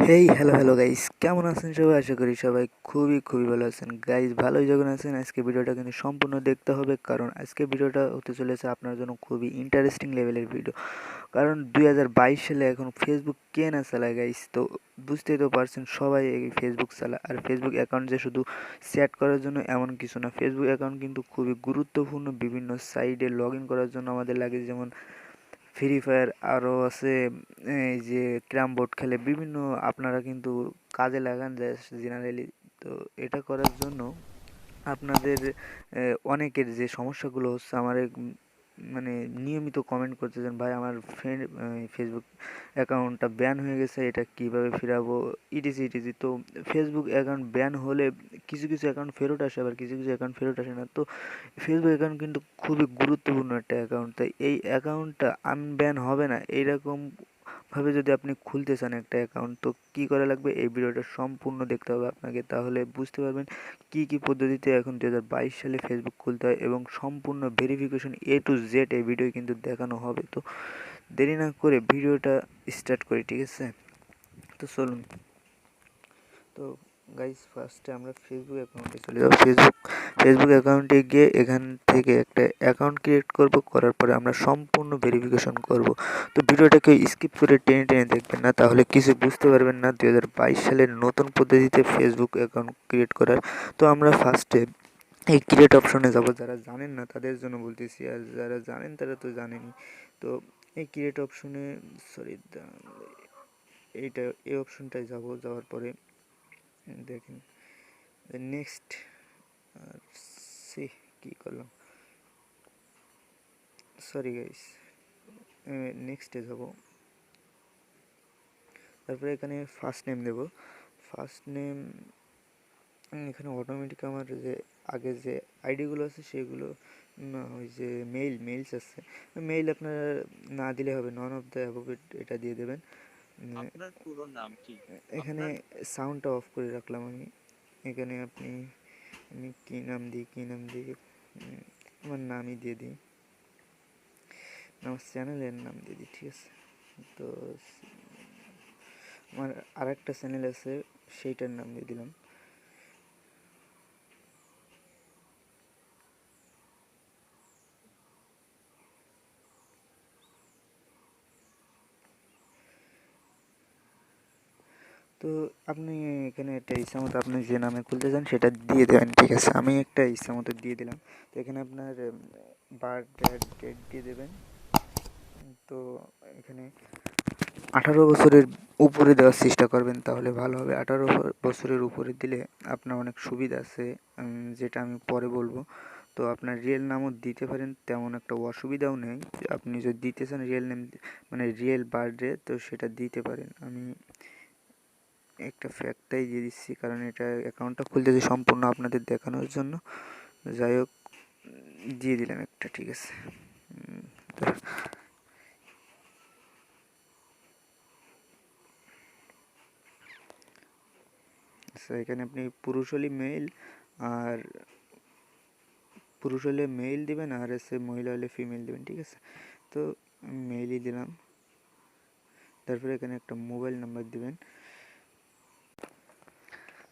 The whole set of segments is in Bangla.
হেই হ্যালো গাইস, কেমন আছেন সবাই? আশা করি সবাই খুবই ভালো আছেন। গাইস, ভালোই যখন আছেন, আজকে ভিডিওটা কিন্তু সম্পূর্ণ দেখতে হবে, কারণ আজকে ভিডিওটা হতে চলেছে আপনার জন্য খুবই ইন্টারেস্টিং লেভেলের ভিডিও। কারণ 2022 সালে এখন ফেসবুক কে না চালায় গাইস? তো বুঝতেই তো পারছেন, সবাই এই ফেসবুক চালায়। আর ফেসবুক অ্যাকাউন্ট যে শুধু চ্যাট করার জন্য এমন কিছু না, ফেসবুক অ্যাকাউন্ট কিন্তু খুবই গুরুত্বপূর্ণ। বিভিন্ন সাইটে লগ ইন করার জন্য আমাদের লাগে, যেমন ফ্রি ফায়ার, আরও আছে এই যে ক্যারাম বোর্ড খেলে বিভিন্ন, আপনারা কিন্তু কাজে লাগান যায় জেনারেলি। তো এটা করার জন্য আপনাদের অনেকের যে সমস্যাগুলো হচ্ছে, আমার মানে নিয়মিত কমেন্ট করতেছেন, ভাই আমার ফ্রেন্ড ফেসবুক অ্যাকাউন্টটা ব্যান হয়ে গেছে, এটা কিভাবে ফেরাবো, ইটিসি। তো ফেসবুক অ্যাকাউন্ট ব্যান হলে কিছু অ্যাকাউন্ট ফেরত আসে, আবার কিছু অ্যাকাউন্ট ফেরত আসে না। তো ফেসবুক অ্যাকাউন্ট কিন্তু খুবই গুরুত্বপূর্ণ একটা অ্যাকাউন্ট, তাই এই অ্যাকাউন্টটা আনব্যান হবে না এইরকম ভাবে যদি আপনি খুলতে চান একটা অ্যাকাউন্ট, তো কী করা লাগবে, এই ভিডিওটা সম্পূর্ণ দেখতে হবে আপনাকে, তাহলে বুঝতে পারবেন কী পদ্ধতিতে এখন 2022 সালে ফেসবুক খুলতে হয়, এবং সম্পূর্ণ ভেরিফিকেশন A to Z এই ভিডিও কিন্তু দেখানো হবে। তো দেরি না করে ভিডিওটা স্টার্ট করি, ঠিক আছে? তো চলুন। তো গাইস, ফার্স্টে আমরা ফেসবুক অ্যাকাউন্টে চলে যাব। ফেসবুক অ্যাকাউন্টে গিয়ে এখান থেকে একটা অ্যাকাউন্ট ক্রিয়েট করব, করার পরে আমরা সম্পূর্ণ ভেরিফিকেশন করব। তো ভিডিওটাকে স্কিপ করে টেনে দেখবেন না, তাহলে কিছু বুঝতে পারবেন না 2022 সালের নতুন পদ্ধতিতে ফেসবুক অ্যাকাউন্ট ক্রিয়েট করার। তো আমরা ফার্স্টে এই ক্রিয়েট অপশনে যাব। যারা জানেন না তাদের জন্য বলতেছি, আর যারা জানেন তারা তো জানেনই। তো এই ক্রিয়েট অপশনে, সরি, এই অপশনটায় যাওয়ার পরে দেখেন নেক্সট, আর সি কী করলাম, সরি গাইস, নেক্সটে যাব। তারপরে এখানে ফার্স্ট নেম দেব। ফার্স্ট নেম এখানে অটোমেটিক আমার যে আগে যে আইডিগুলো আছে সেগুলো না, ওই যে মেইলস আছে, মেইল আপনার না দিলে হবে, নন অফ দ্য অ্যাবোভ এটা দিয়ে দেবেন। আপনার পুরো নাম কি? এখানে আপনার সাউন্ডটা অফ করে রাখলাম আমি। এখানে আমি কী নাম দিই, আমার নামই দিয়ে দিই, আমার চ্যানেলের নাম দিয়ে দিই, ঠিক আছে? তো আমার আরেকটা চ্যানেল আছে, সেইটার নাম দিয়ে দিলাম। তো আপনি এখানে একটা ইচ্ছা মতো আপনি যে নামে খুলতে চান সেটা দিয়ে দেবেন, ঠিক আছে? আমি একটা ইচ্ছা মতো দিয়ে দিলাম। তো এখানে আপনার বার্থডে ডেট দিয়ে দেবেন। তো এখানে 18 বছরের উপরে দেওয়ার চেষ্টা করবেন, তাহলে ভালো হবে। 18 বছরের উপরে দিলে আপনার অনেক সুবিধা আছে, যেটা আমি পরে বলবো। তো আপনার রিয়েল নামও দিতে পারেন, তেমন একটা অসুবিধাও নেই। আপনি যদি দিতে চান রিয়েল নেম, মানে রিয়েল বার্থডে, তো সেটা দিতে পারেন। আমি একটা ফ্যাক্টটাই দিয়ে দিচ্ছি, কারণ এটা অ্যাকাউন্টটা খুলতেছি সম্পূর্ণ আপনাদের দেখানোর জন্য। যাই হোক, দিয়ে দিলাম একটা, ঠিক আছে? তো এখানে আপনি আর পুরুষ হলে মেল দিবেন, আর এসে মহিলা হলে ফিমেল দিবেন, ঠিক আছে? তো মেলই দিলাম। তারপরে এখানে একটা মোবাইল নাম্বার দিবেন।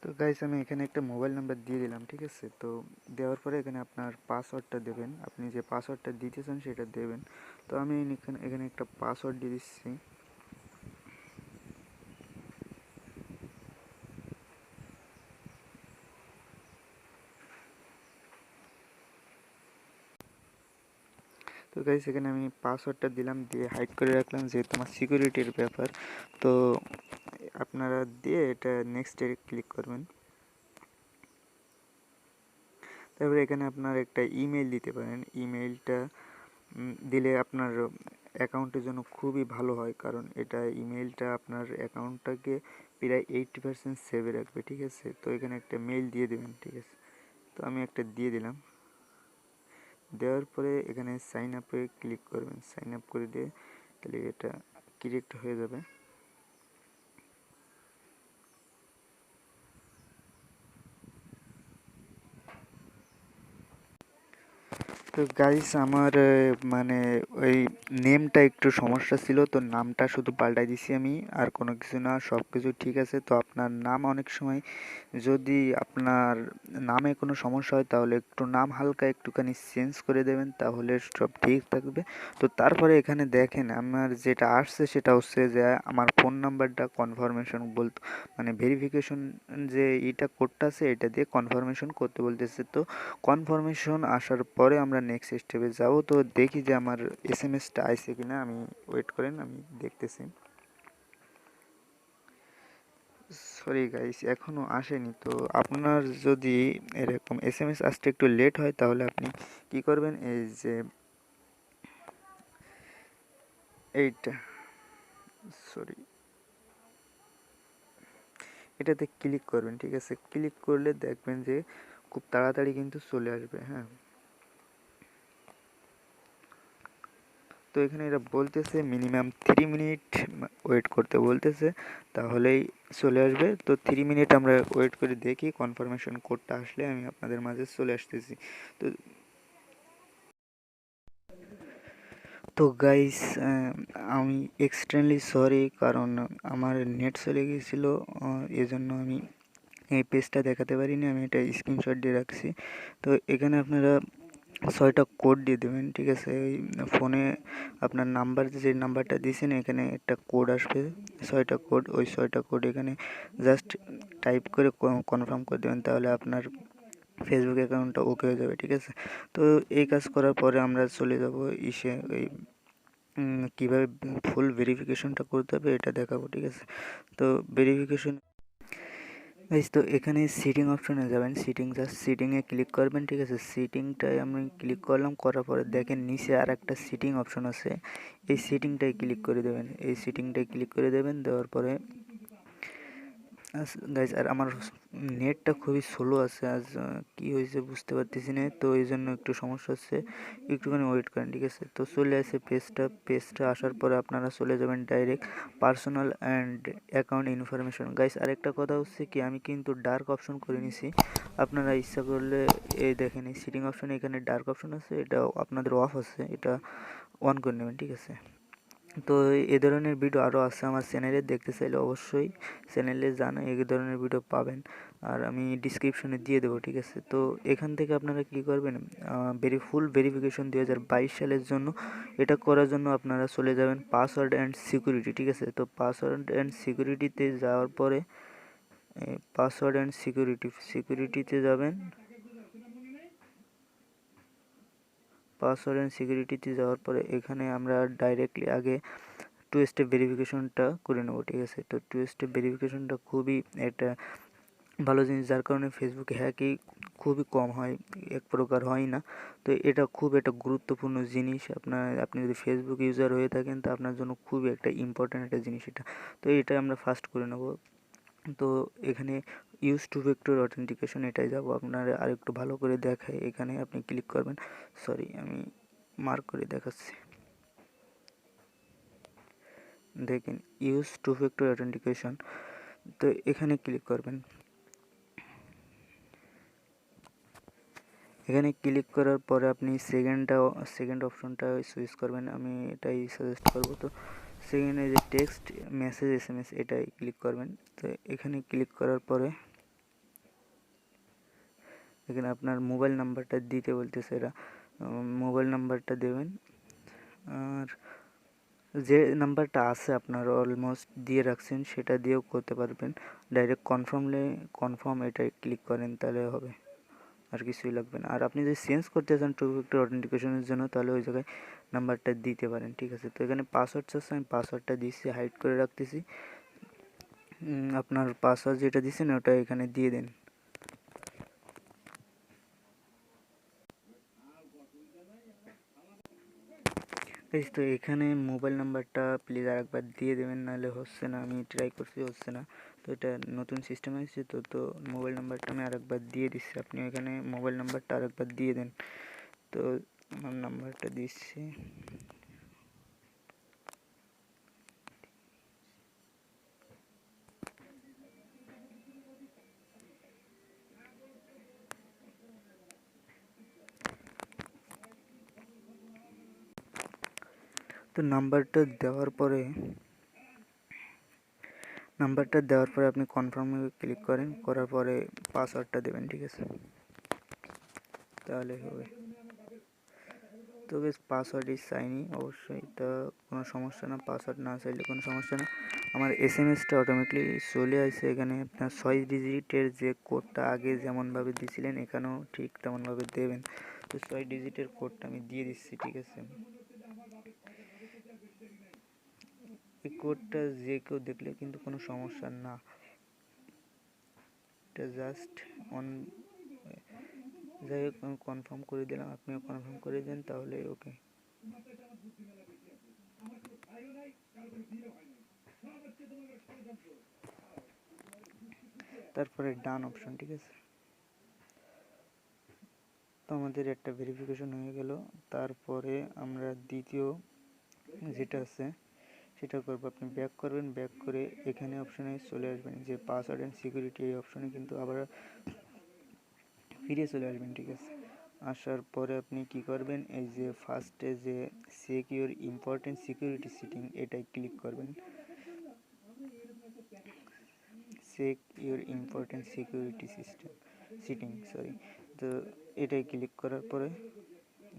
তো গাইস, আমি এখানে একটা মোবাইল নাম্বার দিয়ে দিলাম, ঠিক আছে? তো দেওয়ার পরে এখানে আপনার পাসওয়ার্ডটা দেবেন, আপনি যে পাসওয়ার্ডটা দিতে চান সেটা দেবেন। তো আমি এখানে একটা পাসওয়ার্ড দিয়ে দিচ্ছি। তো গাইস, এখানে আমি পাসওয়ার্ডটা দিলাম, দিয়ে হাইড করে রাখলাম, যেহেতু আমার সিকিউরিটির ব্যাপার। তো আপনারা দিয়ে এটা নেক্সটে ক্লিক করবেন। তারপরে এখানে আপনার একটা ইমেল দিতে পারেন। ইমেলটা দিলে আপনার অ্যাকাউন্টের জন্য খুবই ভালো হয়, কারণ এটা ইমেলটা আপনার অ্যাকাউন্টটাকে প্রায় 80% সেভে রাখবে, ঠিক আছে? তো এখানে একটা মেল দিয়ে দেবেন, ঠিক আছে? তো আমি একটা দিয়ে দিলাম। দেওয়ার পরে এখানে সাইন আপে ক্লিক করবেন, সাইন আপ করে দিয়ে তাহলে এটা ক্রিয়েট হয়ে যাবে। তো গাইস আমার মানে ওই নেমটা একটু সমস্যা ছিল, তো নামটা শুধু পাল্টাই দিছি আমি, আর কোনো কিছু না, সব কিছু ঠিক আছে। তো আপনার নাম অনেক সময় যদি আপনার নামে কোনো সমস্যা হয় তাহলে একটু নাম হালকা একটুখানি চেঞ্জ করে দেবেন, তাহলে সব ঠিক থাকবে। তো তারপরে এখানে দেখেন আমার যেটা আসছে সেটা হচ্ছে যে আমার ফোন নাম্বারটা কনফার্মেশন বলতে মানে ভেরিফিকেশন যে এটা কোডটা আছে এটা দিয়ে কনফার্মেশন করতে বলতেছে। তো কনফার্মেশন আসার পরে আমরা নেক্সট স্টেপে যাব। তো দেখি যে আমার এসএমএসটা আইছে কিনা, আমি ওয়েট করেন আমি দেখতেছি। সরি গাইস এখনো আসেনি। তো আপনার যদি এরকম এসএমএস আসতে একটু লেট হয় তাহলে আপনি কি করবেন, এই যে এইটা, সরি, এটাতে ক্লিক করবেন, ঠিক আছে? ক্লিক করলে দেখবেন যে খুব তাড়াতাড়ি কিন্তু চলে আসবে। হ্যাঁ, তো এখানে এরা বলতেছে মিনিমাম 3 মিনিট ওয়েট করতে বলতেছে, তাহলেই চলে আসবে। তো 3 মিনিট আমরা ওয়েট করে দেখি, কনফার্মেশন কোডটা আসলে আমি আপনাদের মাঝে চলে আসতেছি। তো তো গাইস আমি এক্সট্রিমলি সরি, কারণ আমার নেট চলে গিয়েছিলো, এজন্য আমি এই পেজটা দেখাতে পারিনি, আমি এটা স্ক্রিনশট দিয়ে রাখছি। তো এখানে আপনারা 6টা কোড দিয়ে দেবেন, ঠিক আছে? এই ফোনে আপনার নাম্বার যে নাম্বারটা দিয়েছেন এখানে একটা কোড আসবে, 6টা কোড, ওই 6টা কোড এখানে জাস্ট টাইপ করে কনফার্ম করে দেবেন, তাহলে আপনার ফেসবুক অ্যাকাউন্টটা ওকে হয়ে যাবে, ঠিক আছে? তো এই কাজ করার পরে আমরা চলে যাব ইসে ওই কীভাবে ফুল ভেরিফিকেশনটা করতে হবে এটা দেখাবো, ঠিক আছে? তো ভেরিফিকেশন গাইস, তো এখানে সিটিং অপশনে যাবেন, জাস্ট সিটিংয়ে ক্লিক করবেন, ঠিক আছে? সিটিংটায় আমি ক্লিক করলাম, করার পরে দেখেন নিচে আর একটা সিটিং অপশন আছে, এই সিটিংটায় ক্লিক করে দেবেন, এই সিটিংটায় ক্লিক করে দেবেন। দেওয়ার পরে গাইস আর আমার নেটটা খুবই স্লো আছে আজ, কি হয়েছে বুঝতে পারতেছি না, তো এই জন্য একটু সমস্যা হচ্ছে, একটুখানি ওয়েট করেন, ঠিক আছে? তো চলে আসে পেজটা আসার পরে আপনারা চলে যাবেন direct personal and account information. Guys আরেকটা কথা হচ্ছে কি, আমি কিন্তু ডার্ক অপশন করে নিছি, আপনারা ইচ্ছা করলে এই দেখেন এই সিটিং অপশনে এখানে ডার্ক অপশন আছে, এটা আপনাদের অফ আছে, এটা অন করে নেবেন, ঠিক আছে? তো এ ধরনের ভিডিও আরও আছে আমার চ্যানেলে, দেখতে চাইলে অবশ্যই চ্যানেলে যান, এই ধরনের ভিডিও পাবেন, আর আমি ডিসক্রিপশনে দিয়ে দেবো, ঠিক আছে? তো এখান থেকে আপনারা কী করবেন, ফুল ভেরিফিকেশন 2022 সালের জন্য, এটা করার জন্য আপনারা চলে যাবেন পাসওয়ার্ড অ্যান্ড সিকিউরিটি, ঠিক আছে? তো পাসওয়ার্ড অ্যান্ড সিকিউরিটিতে যাওয়ার পরে পাসওয়ার্ড অ্যান্ড সিকিউরিটিতে যাবেন, পাসওয়ার্ড অ্যান্ড সিকিউরিটিতে যাওয়ার পরে এখানে আমরা ডাইরেক্টলি আগে টু স্টেপ ভেরিফিকেশনটা করে নেবো, ঠিক আছে? তো টু স্টেপ ভেরিফিকেশনটা খুবই একটা ভালো জিনিস, যার কারণে ফেসবুকে হ্যাকিং খুবই কম হয়, এক প্রকার হয় না। তো এটা খুব একটা গুরুত্বপূর্ণ জিনিস, আপনি যদি ফেসবুক ইউজার হয়ে থাকেন তা আপনার জন্য খুবই একটা ইম্পর্ট্যান্ট একটা জিনিস এটা। তো এটা আমরা ফার্স্ট করে নেব। তো এখানে ইউজ টু ফ্যাক্টর অথেন্টিকেশন এটাই যাব, আপনার আরেকটু ভালো করে দেখায়, এখানে আপনি ক্লিক করবেন, সরি আমি মার্ক করে দেখাচ্ছি, দেখেন ইউজ টু ফ্যাক্টর অথেন্টিকেশন, তো এখানে ক্লিক করবেন। এখানে ক্লিক করার পরে আপনি সেকেন্ড অপশনটা চুজ করবেন, আমি এটাই সাজেস্ট করব। তো সেকেন্ডে যে টেক্সট মেসেজ এসএমএস এটাই ক্লিক করবেন। তো এখানে ক্লিক করার পরে এখানে আপনার মোবাইল নাম্বারটা দিতে বলতেছে এরা, মোবাইল নাম্বারটা দেবেন, আর যে নাম্বারটা আছে আপনার অলমোস্ট দিয়ে রাখছেন সেটা দিয়েও করতে পারবেন। ডাইরেক্ট কনফার্ম এটাই ক্লিক করেন তাহলে হবে, আর কিছুই লাগবে না। আর আপনি যদি চেঞ্জ করতে চান টু ফ্যাক্টর অথেন্টিকেশনের জন্য তাহলে ওই জায়গায় নাম্বারটা দিতে পারেন, ঠিক আছে? তো এখানে পাসওয়ার্ড চাচ্ছে, আমি পাসওয়ার্ডটা দিচ্ছি, হাইড করে রাখতেছি। আপনার পাসওয়ার্ড যেটা দিচ্ছেন ওটা এখানে দিয়ে দিন। তো এখানে মোবাইল নাম্বারটা প্লিজ আরেকবার দিয়ে দেবেন, নাহলে হচ্ছে না, আমি ট্রাই করছি হচ্ছে না। তো এটা নতুন সিস্টেম এসেছে, তো মোবাইল নাম্বারটা আমি আরেকবার দিয়ে দিচ্ছি, আপনি এখানে মোবাইল নাম্বারটা আরেকবার দিয়ে দেন। তো আমার নাম্বারটা দিচ্ছি, তো নাম্বারটা দেওয়ার পরে আপনি কনফার্মে ক্লিক করেন, করার পরে পাসওয়ার্ডটা দেবেন, ঠিক আছে, তাহলে হবে। তো বেশ পাসওয়ার্ড ইজ চাইনি অবশ্যই, তা কোনো সমস্যা না, পাসওয়ার্ড না চাইলে কোনো সমস্যা না। আমার এসএমএসটা অটোমেটিকলি চলে আসে। এখানে আপনার 6 ডিজিটের যে কোডটা আগে যেমনভাবে দিয়েছিলেন এখানেও ঠিক তেমনভাবে দেবেন। তো 6 ডিজিটের কোডটা আমি দিয়ে দিচ্ছি, ঠিক আছে। এই কোডটা যে কেউ দেখলে কিন্তু কোনো সমস্যা না, এটা জাস্ট অন, যাই হোক আমি কনফার্ম করে দিলাম, আপনিও কনফার্ম করে দেন, তাহলে ওকে। তারপরে ডান অপশন, ঠিক আছে। তো আমাদের একটা ভেরিফিকেশন হয়ে গেল। তারপরে আমরা দ্বিতীয় যেটা আছে সেটা করবো। আপনি ব্যাক করবেন, ব্যাক করে এখানে অপশনে চলে আসবেন যে পাসওয়ার্ড অ্যান্ড সিকিউরিটি, এই অপশনে কিন্তু আবার ফিরে চলে আসবেন, ঠিক আছে। আসার পরে আপনি কি করবেন, এই যে ফার্স্টে যে সিকিউর ইম্পর্টেন্ট সিকিউরিটি সেটিং এটাই ক্লিক করবেন, check your important security setting, sorry. তো এটাই ক্লিক করার পরে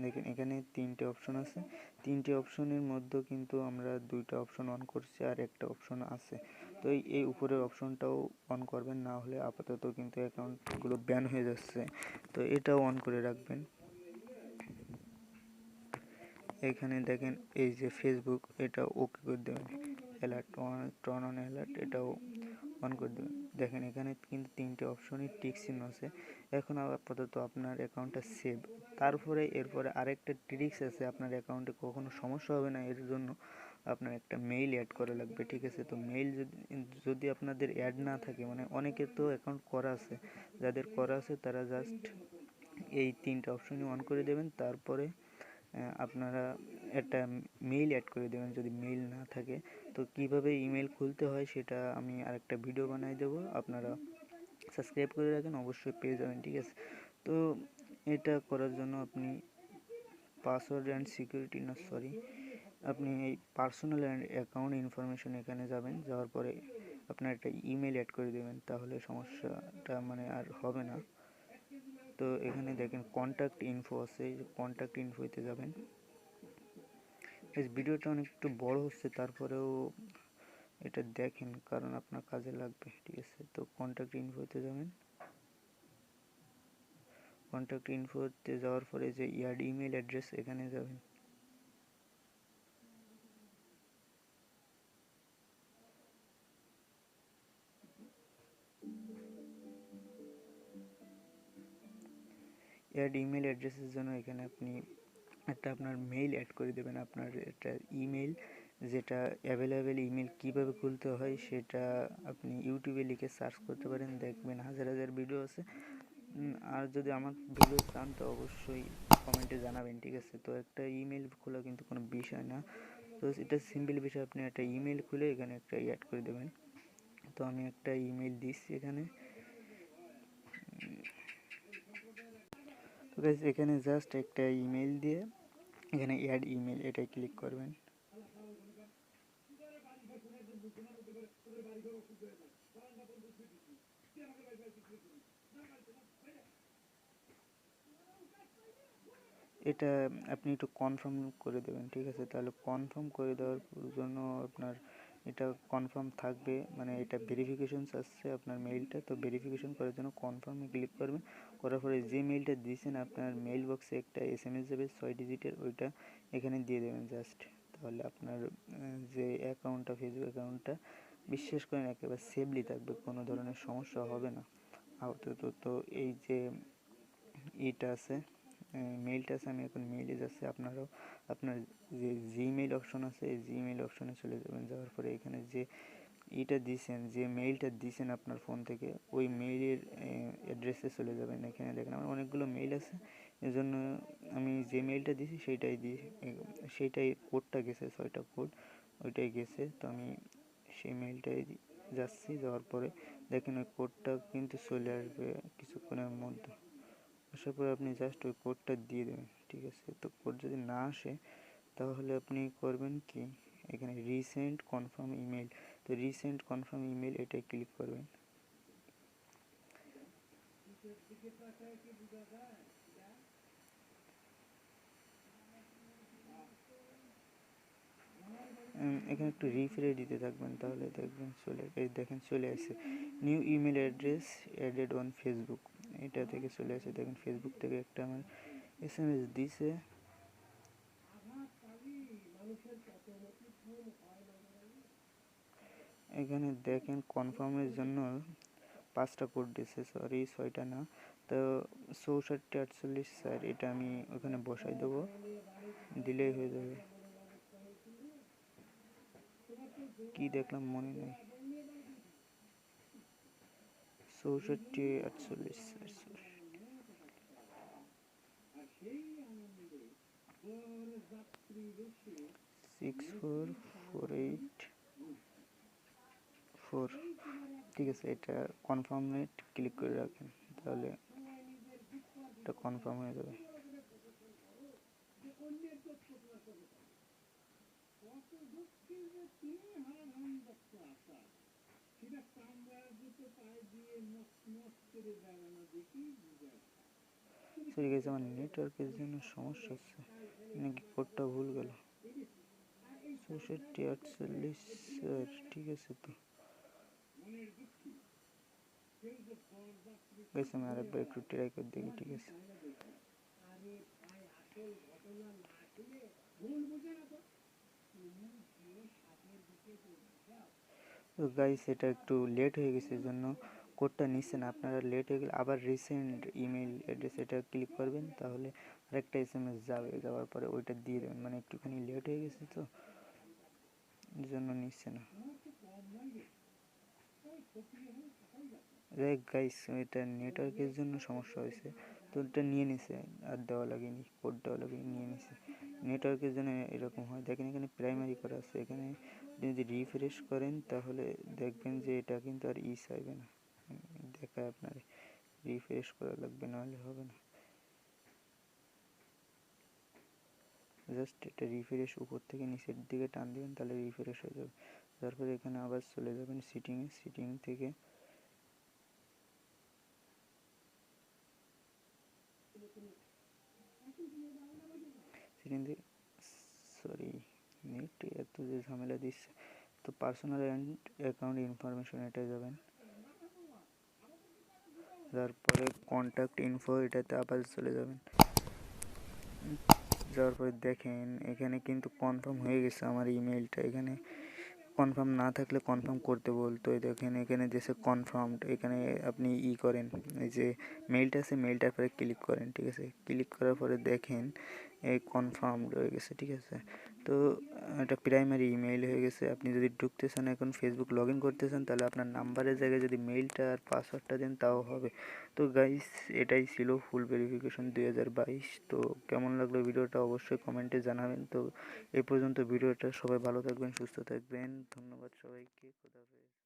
দেখেন এখানে 3টে অপশন আছে। 3টে অপশনের মধ্যে কিন্তু আমরা 2টা অপশন অন করছি আর একটা অপশন আছে। তো এই উপরের অপশনটাও অন করবেন, না হলে আপাতত কিন্তু অ্যাকাউন্টগুলো ব্যান হয়ে যাচ্ছে। তো এটাও অন করে রাখবেন। এখানে দেখেন এই যে ফেসবুক, এটা ওকে করে দেবেন, অ্যালার্ট টর্ন অন অ্যালার্ট এটাও অন করে দেবেন। দেখেন এখানে কিন্তু 3টে অপশনই টিক চিহ্ন আছে। এখন আপাতত আপনার অ্যাকাউন্টটা সেভ। তারপরে এরপরে আরেকটা ট্রিক্স আছে, আপনার অ্যাকাউন্টে কখনো সমস্যা হবে না এর জন্য আপনার একটা মেইল অ্যাড করা লাগবে, ঠিক আছে। তো মেইল যদি আপনাদের অ্যাড না থাকে, মানে অনেকের তো অ্যাকাউন্ট করা আছে, যাদের করা আছে তারা জাস্ট এই 3টে অপশনই অন করে দেবেন। তারপরে আপনারা একটা মেইল অ্যাড করে দেবেন যদি মেইল না থাকে। তো কিভাবে ইমেল খুলতে হয় সেটা আমি আরেকটা ভিডিও বানিয়ে দেবো, আপনারা সাবস্ক্রাইব করে রাখেন, অবশ্যই পেয়ে যাবেন, ঠিক আছে। তো এটা করার জন্য আপনি পাসওয়ার্ড অ্যান্ড সিকিউরিটি, না সরি, আপনি এই পার্সোনাল অ্যান্ড অ্যাকাউন্ট ইনফরমেশন এখানে যাবেন, যাওয়ার পরে আপনার একটা ইমেল অ্যাড করে দেবেন, তাহলে সমস্যাটা মানে আর হবে না। তো এখানে দেখেন কন্ট্যাক্ট ইনফো আছে, এই যে কন্ট্যাক্ট ইনফোতে যাবেন। এই ভিডিওটা অনেক একটু বড় হচ্ছে, তারপরেও এটা দেখেন কারণ আপনার কাজে লাগবে, ঠিক আছে। তো কন্ট্যাক্ট ইনফোতে যাবেন। কন্ট্যাক্ট ইনফোতে যাওয়ার পরে যে ইয়ার ইমেল অ্যাড্রেস এখানে যাবেন। অ্যাড ইমেল অ্যাড্রেসের জন্য এখানে আপনি একটা আপনার মেইল অ্যাড করে দেবেন, আপনার একটা ইমেল, যেটা অ্যাভেলেবেল ইমেল কীভাবে খুলতে হয় সেটা আপনি ইউটিউবে লিখে সার্চ করতে পারেন, দেখবেন হাজার হাজার ভিডিও আছে। আর যদি আমার ভিডিও চান তো অবশ্যই কমেন্টে জানাবেন, ঠিক আছে। তো একটা ইমেল খোলা কিন্তু কোনো বিষয় না, তো এটা সিম্পল বিষয়, আপনি একটা ইমেল খুলে এখানে একটা অ্যাড করে দেবেন। তো আমি একটা ইমেল দিচ্ছি এখানে। তো গাইস এখানে জাস্ট একটা ইমেল দিয়ে এখানে অ্যাড ইমেল এটাই ক্লিক করবেন। এটা আপনি একটু কনফার্ম করে দেবেন, ঠিক আছে। তাহলে কনফার্ম করে দেওয়ার জন্য আপনার এটা কনফার্ম থাকবে, মানে এটা ভেরিফিকেশন আসছে আপনার মেইলটা। তো ভেরিফিকেশন করার জন্য কনফার্মে ক্লিক করবেন, করার পরে যে মেইলটা দিয়েছেন আপনার মেইল বক্সে একটা এসএমএস যাবে 6 ডিজিটের, ওইটা এখানে দিয়ে দেবেন জাস্ট। তাহলে আপনার যে অ্যাকাউন্টটা, ফেসবুক অ্যাকাউন্টটা বিশ্বাস করেন একেবারে সেফলি থাকবে, কোনো ধরনের সমস্যা হবে না আপাতত। তো এই যে এটা আছে, মেইলটা আছে, আমি এখন মেইলে যাচ্ছি। আপনারাও আপনার যে জিমেইল অপশন আছে এই জিমেইল অপশনে চলে যাবেন, যাওয়ার পরে এখানে যে এটা দিয়েছেন, যে মেইলটা দিয়েছেন আপনার ফোন থেকে, ওই মেইলের অ্যাড্রেসে চলে যাবেন। এখানে দেখেন আমার অনেকগুলো মেইল আছে, এজন্য আমি যে মেইলটা দিয়েছি সেইটাই কোডটা গেছে, 6টা কোড ওইটাই গেছে। তো আমি সেই মেইলটাই যাচ্ছি, যাওয়ার পরে দেখেন ওই কোডটা কিন্তু চলে আসবে কিছুক্ষণের মধ্যে। আসার পরে আপনি জাস্ট ওই কোডটা দিয়ে দেবেন, ঠিক আছে। তো কোড যদি না আসে তাহলে আপনি করবেন কি, এখানে রিসেন্ট কনফার্ম ইমেল, তো রিসেন্ট কনফার্ম ইমেল এটাই ক্লিক করবেন। এখানে একটু রিফ্রেশ দিতে থাকবেন, তাহলে দেখবেন দেখেন চলে আসে new email address added on Facebook, এটা থেকে চলে আসে। দেখেন ফেসবুক থেকে একটা আমার SMS দিছে। এখানে দেখেন কনফার্মের জন্য 5টা কোড দিছে, সরি 6টা না, তো 6448 স্যার, এটা আমি ওখানে বসাই দেবো, দিলেই হয়ে যাবে। কি দেখলাম মনে নেই, 6448 6448 ঠিক আছে, এটা কনফার্মে ক্লিক করে রাখেন, তাহলে এটা কনফার্ম হয়ে যাবে। সরি গেছে, আমার নেটওয়ার্কের জন্য সমস্যা হচ্ছে নাকি কোডটা ভুল গেল। 6448 স্যার, ঠিক আছে, তো গেছে, আমি আরেকবার একটু ট্রাই করে দেখি, ঠিক আছে। তো গাইস এটা একটু লেট হয়ে গেছে, এই জন্য কোডটা নিচ্ছে না, আপনারা লেট হয়ে গেলে আবার রিসেন্ট ইমেল অ্যাড্রেস এটা ক্লিক করবেন, তাহলে আরেকটা SMS যাবে, যাওয়ার পরে ওইটা দিয়ে দেবেন, মানে একটুখানি লেট হয়ে গেছে তো এই জন্য নিচ্ছে না। দেখ গাইস, এটা নেটওয়ার্কের জন্য সমস্যা হয়েছে, তো এটা নিয়ে নিছে, আর দেওয়া লাগেনি, কোড দেওয়া লাগেনি, নিয়ে নিছে। নেটওয়ার্কের জন্য এরকম হয়। দেখেন এখানে প্রাইমারি করা আছে, এখানে যদি রিফ্রেশ করেন তাহলে দেখবেন যে এটা কিন্তু আর চাইবে না, দেখায় আপনার রিফ্রেশ করা লাগবে, নাহলে হবে না। জাস্ট এটা রিফ্রেশ উপর থেকে নিচের দিকে টান দিবেন, তাহলে রিফ্রেশ হয়ে যাবে। তারপরে এখানে আবার চলে যাবেন সিটিং থেকে সরি নেট এত যে ঝামেলা দিচ্ছে, তো পার্সোনাল অ্যান্ড অ্যাকাউন্ট ইনফরমেশন এটা যাবেন, তারপরে কন্ট্যাক্ট ইনফো এটাতে আবার চলে যাবেন। যাওয়ার পরে দেখেন এখানে কিন্তু কনফার্ম হয়ে গেছে আমার ইমেলটা, এখানে কনফার্ম না থাকলে কনফার্ম করতে বলতো, দেখেন এখানে যেসে কনফার্মড, এখানে আপনি করেন, এই যে মেলটা আছে মেলটার পরে ক্লিক করেন, ঠিক আছে। ক্লিক করার পরে দেখেন এই কনফার্মড হয়ে গেছে, ঠিক আছে। তো এটা প্রাইমারি ইমেইল হয়ে গেছে। আপনি যদি ঢুকতে চান এখন ফেসবুক লগ ইন করতে চান, তাহলে আপনার নাম্বারের জায়গায় যদি মেইলটা আর পাসওয়ার্ডটা দেন তাও হবে। তো গাইস এটাই ছিল ফুল ভেরিফিকেশন 2022। তো কেমন লাগলো ভিডিওটা অবশ্যই কমেন্টে জানাবেন। তো এই পর্যন্ত ভিডিওটা, সবাই ভালো থাকবেন, সুস্থ থাকবেন, ধন্যবাদ সবাইকে, খোদা হাফেজ।